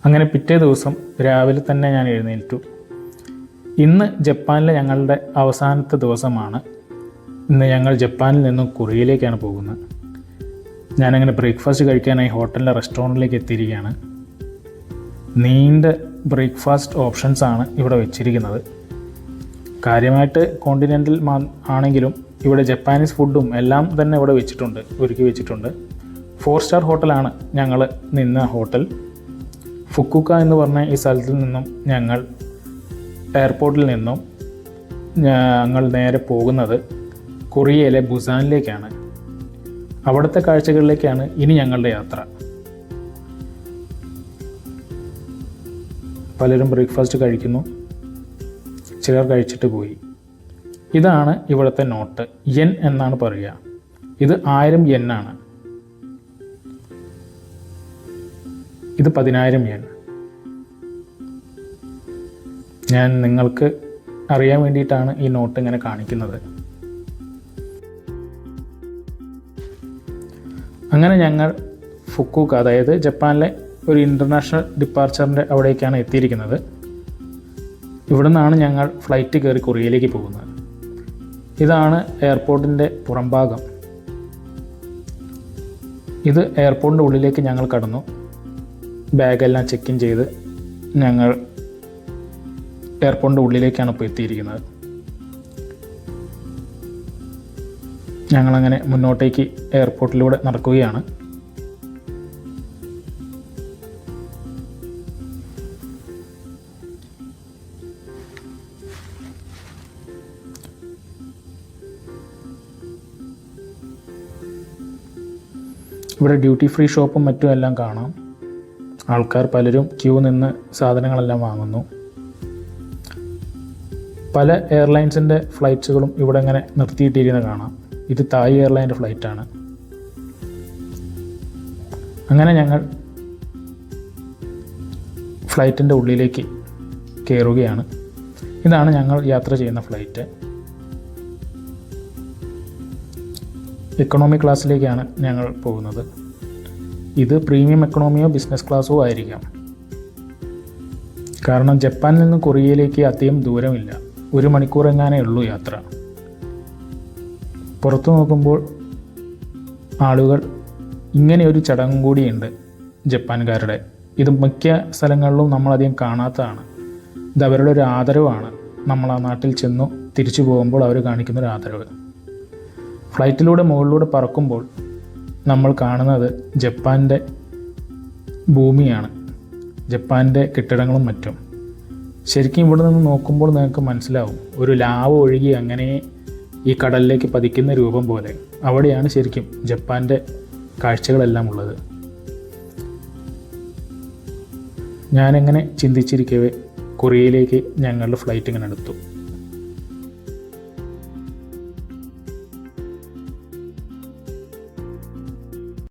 അങ്ങനെ പിറ്റേ ദിവസം രാവിലെ തന്നെ ഞാൻ എഴുന്നേറ്റു. ഇന്ന് ജപ്പാനിലെ ഞങ്ങളുടെ അവസാനത്തെ ദിവസമാണ്. ഇന്ന് ഞങ്ങൾ ജപ്പാനിൽ നിന്നും കൊറിയയിലേക്കാണ് പോകുന്നത്. ഞാനങ്ങനെ ബ്രേക്ക്ഫാസ്റ്റ് കഴിക്കാനായി ഹോട്ടലിലെ റെസ്റ്റോറൻറ്റിലേക്ക് എത്തിയിരിക്കുകയാണ്. നീണ്ട ബ്രേക്ക്ഫാസ്റ്റ് ഓപ്ഷൻസാണ് ഇവിടെ വെച്ചിരിക്കുന്നത്. കാര്യമായിട്ട് കോണ്ടിനെൻ്റൽ ആണെങ്കിലും ഇവിടെ ജപ്പാനീസ് ഫുഡും എല്ലാം തന്നെ ഇവിടെ ഒരുക്കി വെച്ചിട്ടുണ്ട്. 4 സ്റ്റാർ ഹോട്ടലാണ് ഞങ്ങൾ നിന്ന ഹോട്ടൽ. ഫുക്കുക്ക എന്ന് പറഞ്ഞ ഈ സ്ഥലത്തിൽ നിന്നും ഞങ്ങൾ എയർപോർട്ടിൽ നിന്നും ഞങ്ങൾ നേരെ പോകുന്നത് കൊറിയയിലെ ബുസാനിലേക്കാണ്. അവിടുത്തെ കാഴ്ചകളിലേക്കാണ് ഇനി ഞങ്ങളുടെ യാത്ര. പലരും ബ്രേക്ക്ഫാസ്റ്റ് കഴിക്കുന്നു, ചിലർ കഴിച്ചിട്ട് പോയി. ഇതാണ് ഇവിടുത്തെ നോട്ട്. യെൻ എന്നാണ് പറയുക. ഇത് 1000 yen ആണ്. ഇത് 10,000 yen. ഞാൻ നിങ്ങൾക്ക് അറിയാൻ വേണ്ടിയിട്ടാണ് ഈ നോട്ട് ഇങ്ങനെ കാണിക്കുന്നത്. അങ്ങനെ ഞങ്ങൾ ഫുക്കുക്ക, അതായത് ജപ്പാനിലെ ഒരു ഇൻ്റർനാഷണൽ ഡിപ്പാർച്ചറിൻ്റെ അവിടേക്കാണ് എത്തിയിരിക്കുന്നത്. ഇവിടെ നിന്നാണ് ഞങ്ങൾ ഫ്ലൈറ്റ് കയറി കൊറിയയിലേക്ക് പോകുന്നത്. ഇതാണ് എയർപോർട്ടിൻ്റെ പുറംഭാഗം. ഇത് എയർപോർട്ടിൻ്റെ ഉള്ളിലേക്ക് ഞങ്ങൾ കടന്നു. ബാഗെല്ലാം ചെക്ക് ഇൻ ചെയ്ത് ഞങ്ങൾ എയർപോർട്ടിൻ്റെ ഉള്ളിലേക്കാണ് ഇപ്പോൾ എത്തിയിരിക്കുന്നത്. ഞങ്ങളങ്ങനെ മുന്നോട്ടേക്ക് എയർപോർട്ടിലൂടെ നടക്കുകയാണ്. ഇവിടെ ഡ്യൂട്ടി ഫ്രീ ഷോപ്പും മറ്റും എല്ലാം കാണാം. ആൾക്കാർ പലരും ക്യൂ നിന്ന് സാധനങ്ങളെല്ലാം വാങ്ങുന്നു. പല എയർലൈൻസിൻ്റെ ഫ്ലൈറ്റ്സുകളും ഇവിടെ ഇങ്ങനെ നിർത്തിയിട്ടിരിക്കുന്നത് കാണാം. ഇത് തായ് എയർലൈൻ്റെ ഫ്ലൈറ്റാണ്. അങ്ങനെ ഞങ്ങൾ ഫ്ലൈറ്റിൻ്റെ ഉള്ളിലേക്ക് കയറുകയാണ്. ഇതാണ് ഞങ്ങൾ യാത്ര ചെയ്യുന്ന ഫ്ലൈറ്റ്. എക്കണോമി ക്ലാസ്സിലേക്കാണ് ഞങ്ങൾ പോകുന്നത്. ഇത് പ്രീമിയം എക്കണോമിയോ ബിസിനസ് ക്ലാസ്സോ ആയിരിക്കാം. കാരണം ജപ്പാനിൽ നിന്ന് കൊറിയയിലേക്ക് അധികം ദൂരമില്ല. 1 മണിക്കൂർ എങ്ങാനേ ഉള്ളൂ യാത്ര. പുറത്തു നോക്കുമ്പോൾ ആളുകൾ ഇങ്ങനെയൊരു ചടങ്ങും കൂടിയുണ്ട് ജപ്പാൻകാരുടെ. ഇത് മിക്ക സ്ഥലങ്ങളിലും നമ്മളധികം കാണാത്തതാണ്. ഇത് അവരുടെ ഒരു ആദരവാണ്. നമ്മൾ ആ നാട്ടിൽ ചെന്നു തിരിച്ചു പോകുമ്പോൾ അവർ കാണിക്കുന്നൊരു ആദരവ്. ഫ്ലൈറ്റിലൂടെ മുകളിലൂടെ പറക്കുമ്പോൾ നമ്മൾ കാണുന്നത് ജപ്പാൻ്റെ ഭൂമിയാണ്, ജപ്പാൻ്റെ കെട്ടിടങ്ങളും മറ്റും. ശരിക്കും ഇവിടെ നിന്ന് നോക്കുമ്പോൾ നിങ്ങൾക്ക് മനസ്സിലാവും, ഒരു ലാവ ഒഴുകി അങ്ങനെ ഈ കടലിലേക്ക് പതിക്കുന്ന രൂപം പോലെ. അവിടെയാണ് ശരിക്കും ജപ്പാൻ്റെ കാഴ്ചകളെല്ലാം ഉള്ളത്. ഞാനെങ്ങനെ ചിന്തിച്ചിരിക്കവേ കൊറിയയിലേക്ക് ഞങ്ങളുടെ ഫ്ലൈറ്റ് ഇങ്ങനെ എടുത്തു.